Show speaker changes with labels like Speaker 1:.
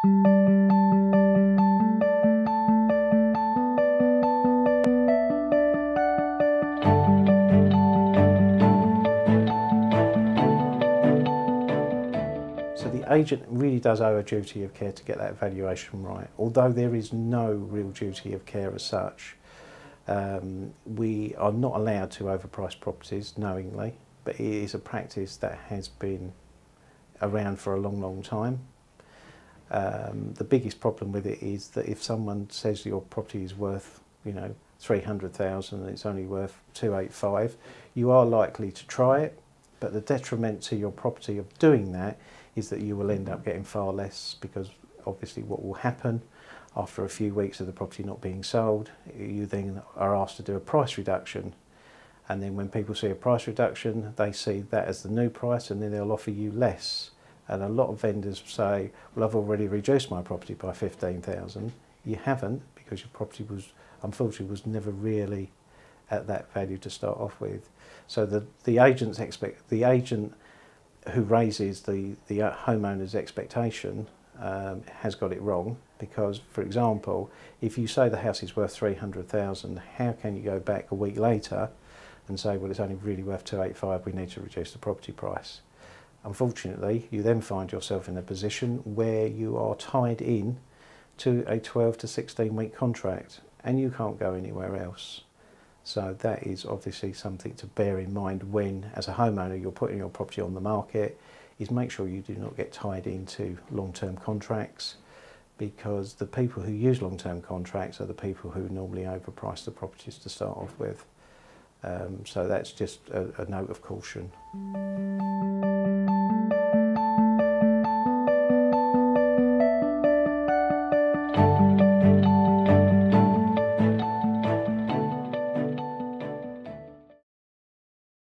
Speaker 1: So the agent really does owe a duty of care to get that valuation right, although there is no real duty of care as such. We are not allowed to overprice properties knowingly, but it is a practice that has been around for a long, long time. The biggest problem with it is that if someone says your property is worth, 300,000 and it's only worth 285, you are likely to try it, but the detriment to your property of doing that is that you will end up getting far less, because obviously what will happen after a few weeks of the property not being sold, you then are asked to do a price reduction. And then when people see a price reduction, they see that as the new price, and then they'll offer you less. And a lot of vendors say, well, I've already reduced my property by 15,000. You haven't, because your property unfortunately was never really at that value to start off with. So the agent who raises the homeowner's expectation has got it wrong, because, for example, if you say the house is worth 300,000, how can you go back a week later and say, well, it's only really worth 285, we need to reduce the property price? Unfortunately, you then find yourself in a position where you are tied in to a 12 to 16 week contract and you can't go anywhere else. So that is obviously something to bear in mind when, as a homeowner, you're putting your property on the market, is make sure you do not get tied into long-term contracts, because the people who use long-term contracts are the people who normally overprice the properties to start off with. So that's just a note of caution.